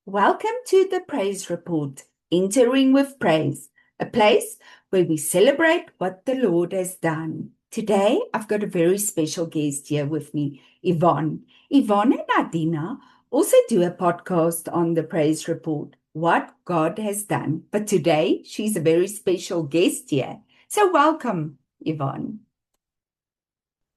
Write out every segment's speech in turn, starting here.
Welcome to the Praise Report, Entering with Praise, a place where we celebrate what the Lord has done. Today, I've got a very special guest here with me, Yvonne. Yvonne and Adina also do a podcast on the Praise Report, What God Has Done. But today, she's a very special guest here. So, welcome, Yvonne.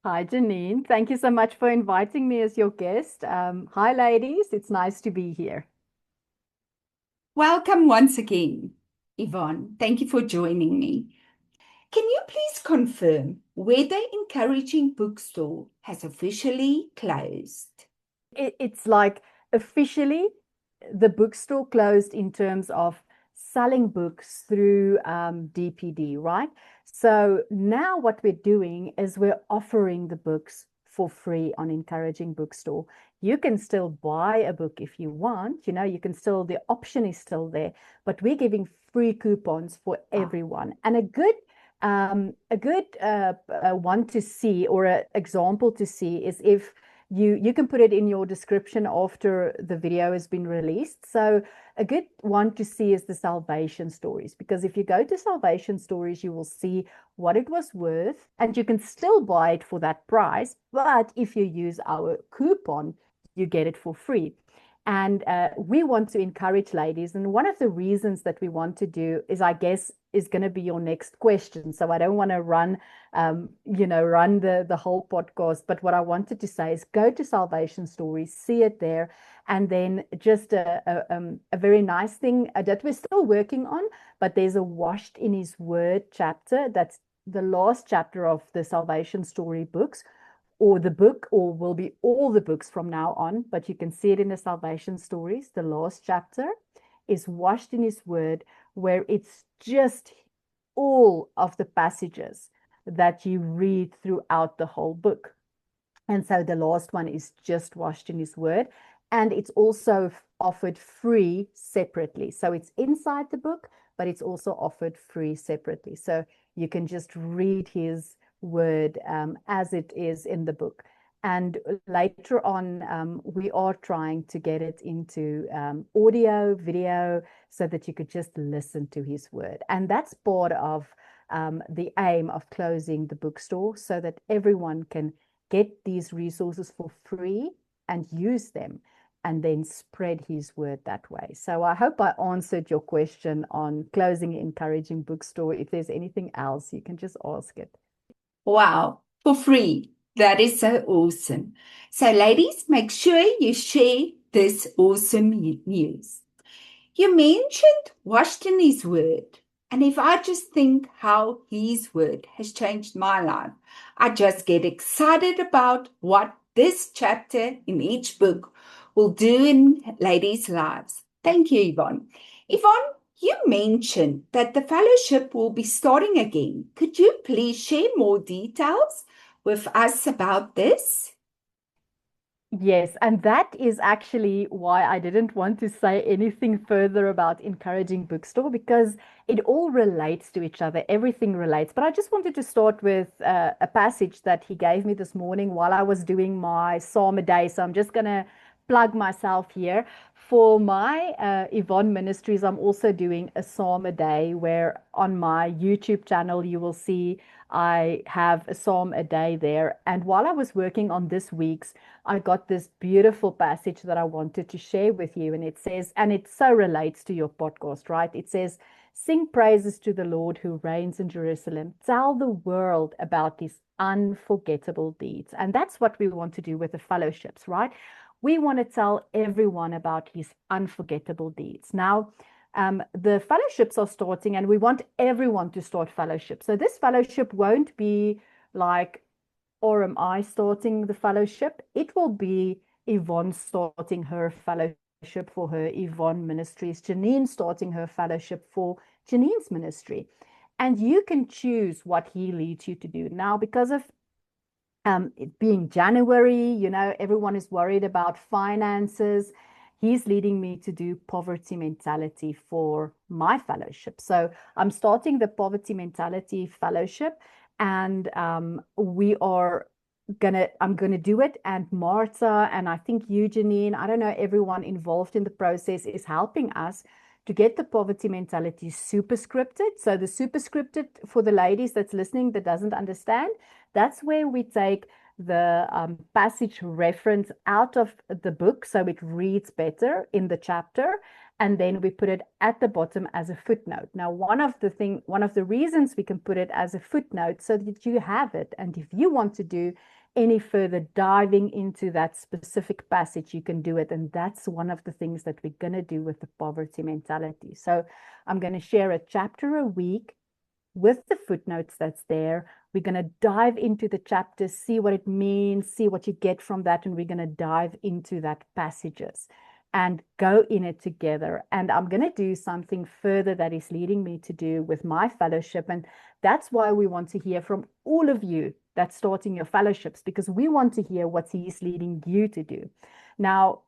Hi, Janine. Thank you so much for inviting me as your guest. Hi, ladies. It's nice to be here. Welcome once again, Yvonne. Thank you for joining me. Can you please confirm whether Encouraging Bookstore has officially closed? It's like officially the bookstore closed in terms of selling books through DPD, right? So now what we're doing is we're offering the books for free on Encouraging Bookstore. You can still buy a book if you want, you can still, the option is still there, but we're giving free coupons for everyone. And a good one to see or an example to see is if you can put it in your description after the video has been released. So a good one to see is the salvation stories, because if you go to salvation stories, you will see what it was worth and you can still buy it for that price. But if you use our coupon, you get it for free. And we want to encourage ladies. And one of the reasons that we want to do is, I guess, is going to be your next question. So I don't want to run the whole podcast. But what I wanted to say is go to Salvation Stories, see it there. And then just a very nice thing that we're still working on, but there's a Washed in His Word chapter. That's the last chapter of the Salvation Story books, or the book, or will be all the books from now on, but you can see it in the Salvation Stories. The last chapter is Washed in His Word, where it's just all of the passages that you read throughout the whole book. And so the last one is just Washed in His Word. And it's also offered free separately. So it's inside the book, but it's also offered free separately. So you can just read His word as it is in the book. And later on, we are trying to get it into audio, video, so that you could just listen to His word. And that's part of the aim of closing the bookstore, so that everyone can get these resources for free and use them and then spread His word that way. So I hope I answered your question on closing Encouraging Bookstore. If there's anything else, you can just ask it. Wow, for free. That is so awesome. So, ladies, make sure you share this awesome news. You mentioned washed in His word. And if I just think how His word has changed my life, I just get excited about what this chapter in each book will do in ladies' lives. Thank you, Yvonne. Yvonne, you mentioned that the fellowship will be starting again. Could you please share more details with us about this? Yes, and that is actually why I didn't want to say anything further about Encouraging Bookstore, because it all relates to each other. Everything relates. But I just wanted to start with a passage that he gave me this morning while I was doing my Psalm a day. So I'm just going to plug myself here. For my Yvonne Ministries, I'm also doing a Psalm a day, where on my YouTube channel, you will see I have a Psalm a day there. And while I was working on this week's, I got this beautiful passage that I wanted to share with you. And it says, and it so relates to your podcast, right? It says, sing praises to the Lord who reigns in Jerusalem. Tell the world about His unforgettable deeds. And that's what we want to do with the fellowships, right? We want to tell everyone about His unforgettable deeds. Now, the fellowships are starting, and we want everyone to start fellowship. So this fellowship won't be like, or am I starting the fellowship? It will be Yvonne starting her fellowship for her Yvonne Ministries, Janine starting her fellowship for Janine's ministry. And you can choose what he leads you to do. Now, because of it being January, everyone is worried about finances. He's leading me to do poverty mentality for my fellowship. So I'm starting the poverty mentality fellowship, and we are I'm gonna do it. And Marta, and I think you, Janine, I don't know, everyone involved in the process is helping us to get the poverty mentality superscripted. So the superscripted, for the ladies that's listening that doesn't understand, that's where we take the passage reference out of the book so it reads better in the chapter, and then we put it at the bottom as a footnote. Now, one of the reasons we can put it as a footnote so that you have it, and if you want to do any further diving into that specific passage, you can do it. And that's one of the things that we're going to do with the poverty mentality. So I'm going to share a chapter a week with the footnotes that's there. We're going to dive into the chapter, see what it means, see what you get from that, and we're going to dive into that passages and go in it together. And I'm going to do something further that is leading me to do with my fellowship. And that's why we want to hear from all of you that's starting your fellowships, because we want to hear what he's leading you to do. Now,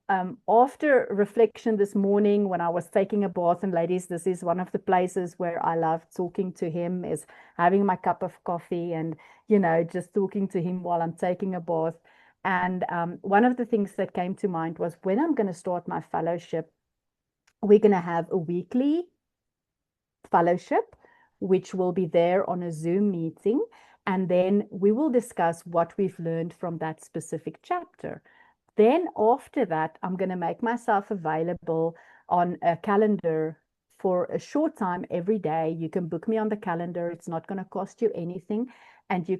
after reflection this morning, when I was taking a bath, and ladies, this is one of the places where I love talking to him, is having my cup of coffee and, just talking to him while I'm taking a bath. And one of the things that came to mind was, when I'm going to start my fellowship, we're going to have a weekly fellowship, which will be there on a Zoom meeting. And then we will discuss what we've learned from that specific chapter. Then after that, I'm going to make myself available on a calendar for a short time every day. You can book me on the calendar. It's not going to cost you anything. And we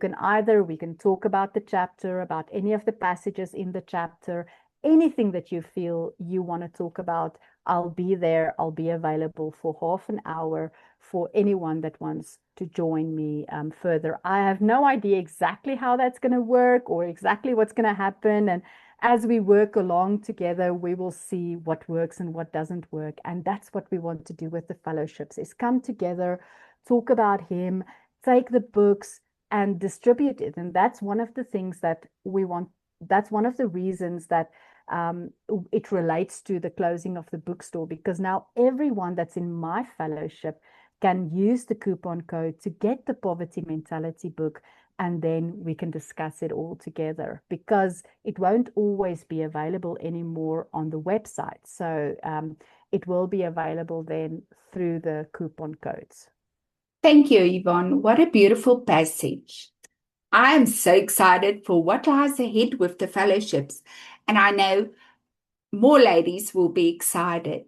can talk about the chapter, about any of the passages in the chapter, anything that you feel you want to talk about. I'll be there. I'll be available for half an hour for anyone that wants to join me further. I have no idea exactly how that's going to work or exactly what's going to happen. And as we work along together, we will see what works and what doesn't work. And that's what we want to do with the fellowships, is come together, talk about him, take the books and distribute it. And that's one of the things that we want. That's one of the reasons that it relates to the closing of the bookstore, because now everyone that's in my fellowship can use the coupon code to get the poverty mentality book, and then we can discuss it all together, because it won't always be available anymore on the website. So it will be available then through the coupon codes. Thank you, Yvonne. What a beautiful passage. I am so excited for what lies ahead with the fellowships, and I know more ladies will be excited.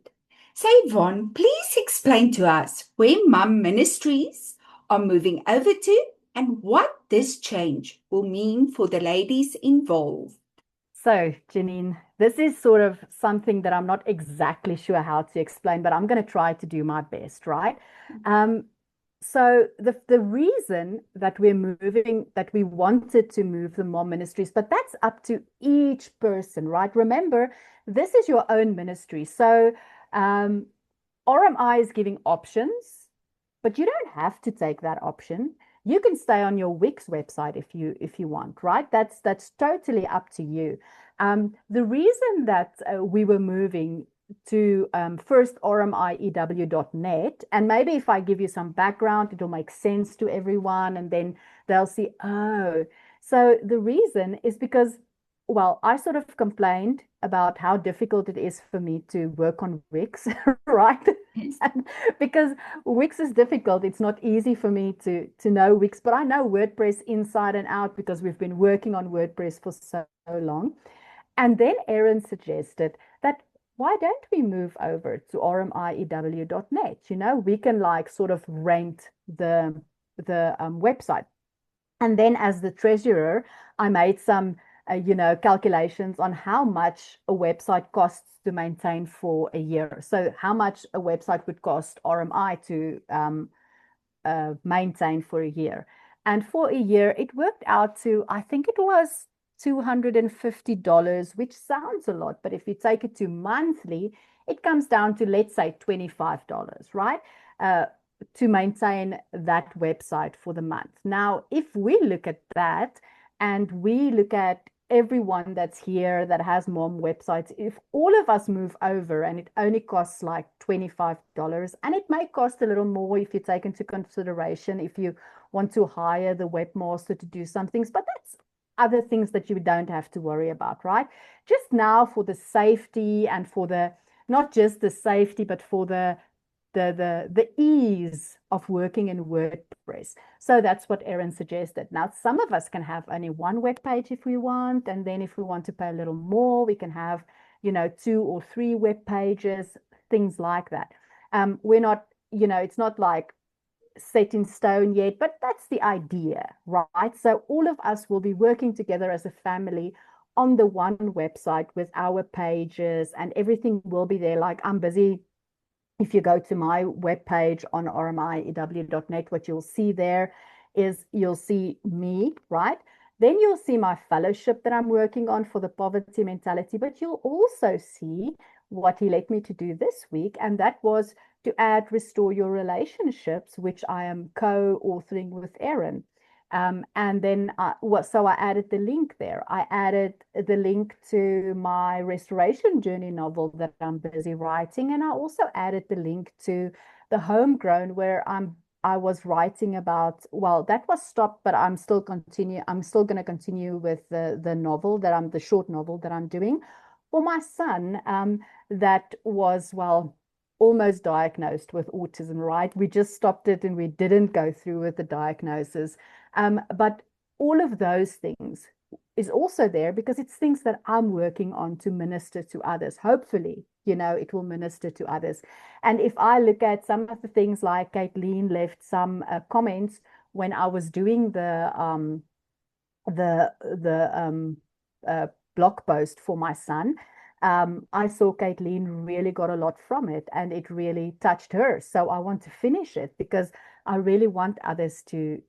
So, Yvonne, please explain to us where Mum Ministries are moving over to and what this change will mean for the ladies involved. So, Janine, this is sort of something that I'm not exactly sure how to explain, but I'm going to try to do my best, right? So the reason that we're moving, that we wanted to move the Mom Ministries, but that's up to each person, right? Remember, this is your own ministry. So RMI is giving options, but you don't have to take that option. You can stay on your Wix website if you want, right? That's totally up to you. The reason that we were moving to first rmiew.net, and maybe if I give you some background, it'll make sense to everyone, and then they'll see, oh, so the reason is because, well, I sort of complained about how difficult it is for me to work on Wix, right? Because Wix is difficult. It's not easy for me to know Wix, but I know WordPress inside and out because we've been working on WordPress for so long. And then Erin suggested that, why don't we move over to rmiew.net? We can sort of rent the website. And then as the treasurer, I made some calculations on how much a website costs to maintain for a year. So how much a website would cost RMI to maintain for a year. And for a year, it worked out to, I think it was $250, which sounds a lot, but if you take it to monthly, it comes down to, let's say, $25, right? To maintain that website for the month. Now, if we look at that and we look at everyone that's here that has mom websites, if all of us move over and it only costs like $25, and it may cost a little more if you take into consideration if you want to hire the webmaster to do some things, but that's other things that you don't have to worry about, right? Just now for the safety and for the, not just the safety, but for the ease of working in WordPress. So that's what Erin suggested. Now, some of us can have only one web page if we want, and then if we want to pay a little more, we can have, 2 or 3 web pages, things like that. We're not, it's not like set in stone yet, but that's the idea, right? So all of us will be working together as a family on the one website with our pages, and everything will be there. Like I'm busy. If you go to my webpage on rmiew.net, what you'll see there is you'll see me, right? Then you'll see my fellowship that I'm working on for the poverty mentality, but you'll also see what he led me to do this week, and that was to add Restore Your Relationships, which I am co-authoring with Erin. And then so I added the link there. I added the link to my restoration journey novel that I'm busy writing. And I also added the link to the homegrown where I was writing about, well, that was stopped, but I'm still going to continue with the novel the short novel that I'm doing for my son, that was, well, almost diagnosed with autism, right? We just stopped it and we didn't go through with the diagnosis. But all of those things is also there because it's things that I'm working on to minister to others. Hopefully, it will minister to others. And if I look at some of the things, like Caitlin left some comments when I was doing the blog post for my son, I saw Caitlin really got a lot from it and it really touched her. So I want to finish it because I really want others to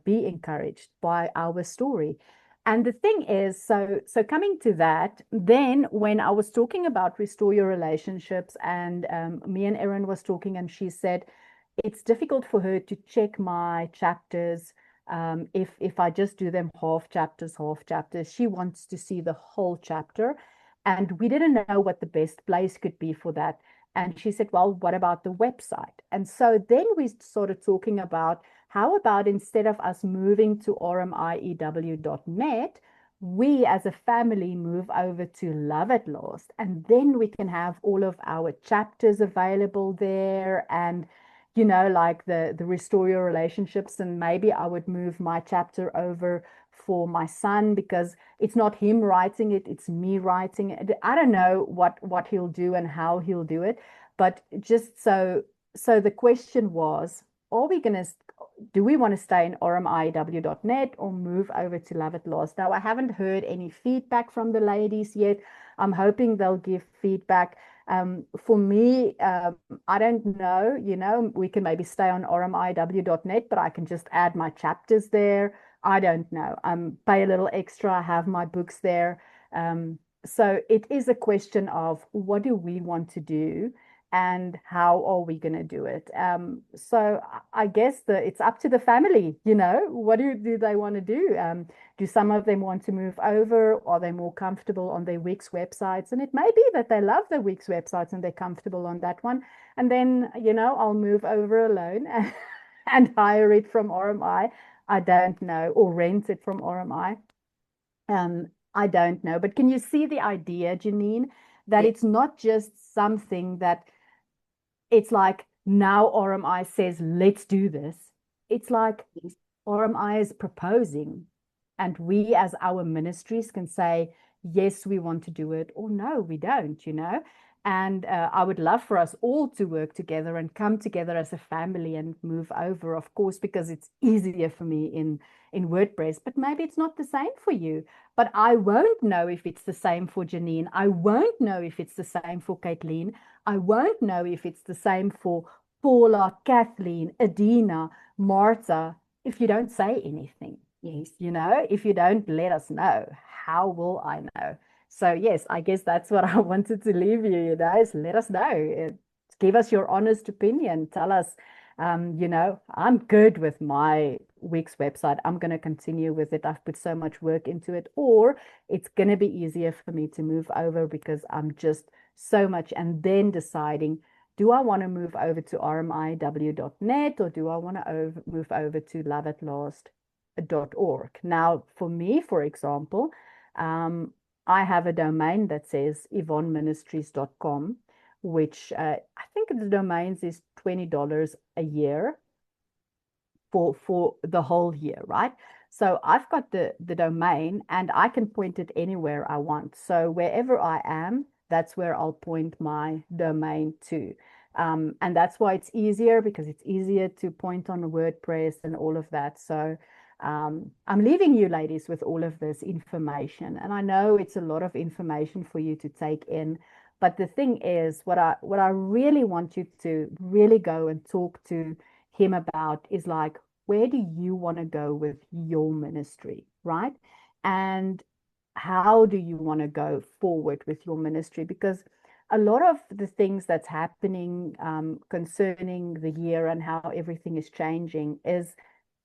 be encouraged by our story. And the thing is, so coming to that, then when I was talking about Restore Your Relationships, and me and Erin was talking, and she said it's difficult for her to check my chapters. If I just do them half chapters, she wants to see the whole chapter. And we didn't know what the best place could be for that. And she said, well, what about the website? And so then we started talking about, how about instead of us moving to rmiew.net, we as a family move over to Love at Last, and then we can have all of our chapters available there, and like the Restore Your Relationships, and maybe I would move my chapter over for my son because it's not him writing it, it's me writing it. I don't know what he'll do and how he'll do it, but just so the question was, do we want to stay in rmiew.net or move over to Love at Last? Now, I haven't heard any feedback from the ladies yet. I'm hoping they'll give feedback. For me, I don't know, we can maybe stay on rmiew.net, but I can just add my chapters there. I don't know. Pay a little extra, have my books there. So it is a question of what do we want to do and how are we going to do it? So I guess it's up to the family, what do they want to do? Do some of them want to move over? Are they more comfortable on their Wix websites? And it may be that they love the Wix websites and they're comfortable on that one. And then, I'll move over alone and hire it from RMI. I don't know, or rent it from RMI. I don't know. But can you see the idea, Janine, that it's not just something that it's like now RMI says, let's do this. It's like RMI is proposing, and we as our ministries can say, yes, we want to do it, or no, we don't, And I would love for us all to work together and come together as a family and move over, of course, because it's easier for me in WordPress, but maybe it's not the same for you. But I won't know if it's the same for Janine. I won't know if it's the same for Caitlin. I won't know if it's the same for Paula, Kathleen, Adina, Marta, if you don't say anything. Yes. If you don't let us know, how will I know? So yes, I guess that's what I wanted to leave you, is let us know. Give us your honest opinion. Tell us, I'm good with my Wix website. I'm going to continue with it. I've put so much work into it, or it's going to be easier for me to move over because I'm just so much, and then deciding, do I want to move over to rmiew.net or do I want to move over to Love at Last? .org. Now, for me, for example, I have a domain that says yvonneministries.com, which I think the domains is $20 a year for the whole year, right? So I've got the domain and I can point it anywhere I want. So wherever I am, that's where I'll point my domain to. And that's why it's easier, because it's easier to point on WordPress and all of that. So I'm leaving you ladies with all of this information. And I know it's a lot of information for you to take in. But the thing is, what I really want you to really go and talk to him about is like, where do you want to go with your ministry, right? And how do you want to go forward with your ministry? Because a lot of the things that's happening concerning the year and how everything is changing is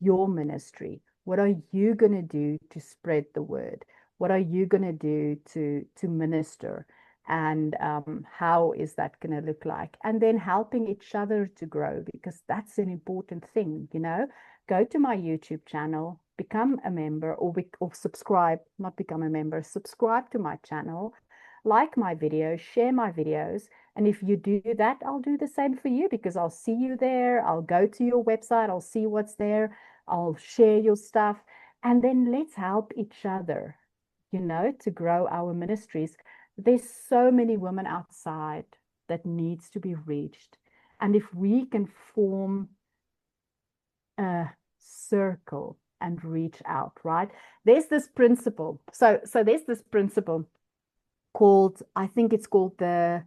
your ministry. What are you going to do to spread the word? What are you going to do to minister? And how is that going to look like? And then helping each other to grow, because that's an important thing, you know. Go to my YouTube channel, become a member, or subscribe, not become a member, subscribe to my channel, like my videos, share my videos. And if you do that, I'll do the same for you, because I'll see you there. I'll go to your website, I'll see what's there, I'll share your stuff, and then let's help each other, you know, to grow our ministries. There's so many women outside that needs to be reached. And if we can form a circle and reach out, right? There's this principle. So there's this principle called, I think it's called the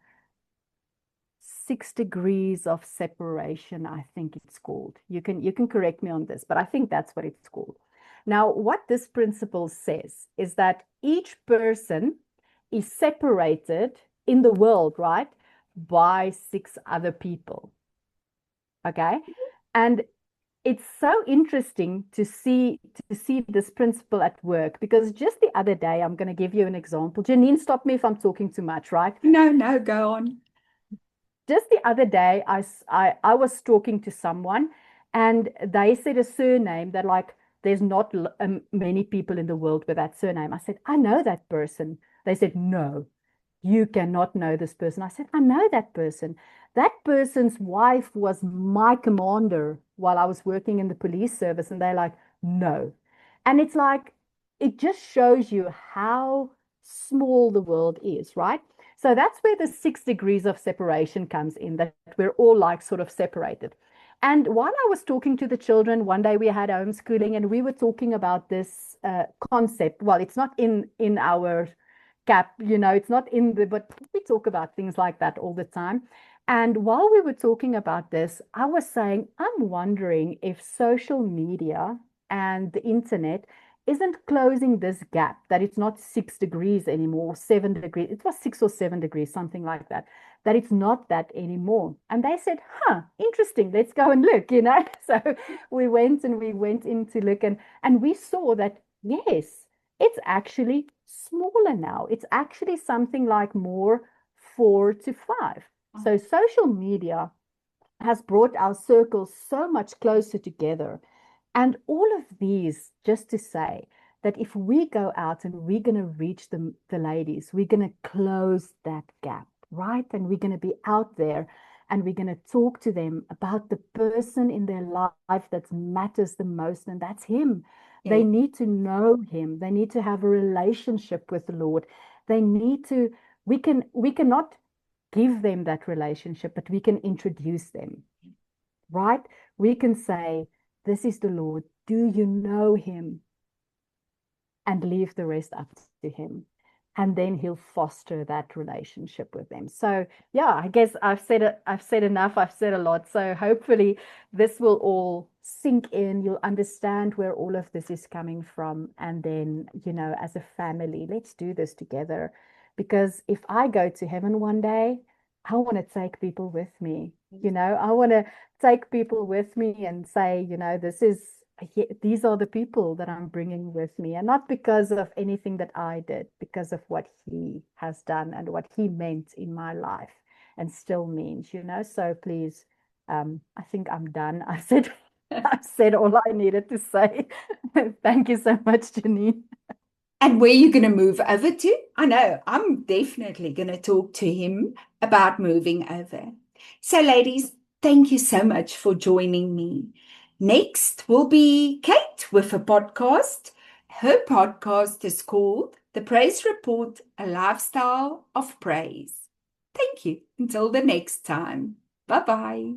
6 degrees of separation, I think it's called. You can correct me on this, but I think that's what it's called. Now, what this principle says is that each person is separated in the world, right, by 6 other people. Okay? And it's so interesting to see this principle at work, because just the other day, I'm going to give you an example. Janine, stop me if I'm talking too much, right? No, go on. Just the other day, I was talking to someone and they said a surname that, like, there's not many people in the world with that surname. I said, I know that person. They said, no, you cannot know this person. I said, I know that person. That person's wife was my commander while I was working in the police service. And they're like, no. And it's like, it just shows you how small the world is, right? So that's where the 6 degrees of separation comes in, that we're all like sort of separated. And while I was talking to the children, one day we had homeschooling and we were talking about this concept. Well, it's not in our cap, you know, it's not in the, but we talk about things like that all the time. And while we were talking about this, I was saying, I'm wondering if social media and the internet isn't closing this gap, that it's not 6 degrees anymore, 7 degrees. It was 6 or 7 degrees, something like that, that it's not that anymore. And they said, huh, interesting, let's go and look, you know. So we went in to look, and we saw that, yes, it's actually smaller now. It's actually something like more 4 to 5. So social media has brought our circles so much closer together. And all of these, just to say that if we go out and we're going to reach the ladies, we're going to close that gap, right? And we're going to be out there and we're going to talk to them about the person in their life that matters the most, and that's him. Yeah. They need to know him. They need to have a relationship with the Lord. They need to, we cannot give them that relationship, but we can introduce them, right? We can say, this is the Lord. Do you know him? And leave the rest up to him. And then he'll foster that relationship with them. So yeah, I guess I've said enough. I've said a lot. So hopefully this will all sink in. You'll understand where all of this is coming from. And then, you know, as a family, let's do this together. Because if I go to heaven one day, I want to take people with me. You know, I want to take people with me and say, you know, these are the people that I'm bringing with me, and not because of anything that I did, because of what he has done and what he meant in my life and still means, you know. So please, I think I'm done. I said I've said all I needed to say. Thank you so much, Janine. And where are you going to move over to? I know I'm definitely going to talk to him about moving over. So, ladies, thank you so much for joining me. Next will be Kate with a podcast. Her podcast is called The Praise Report, a Lifestyle of Praise. Thank you. Until the next time. Bye bye.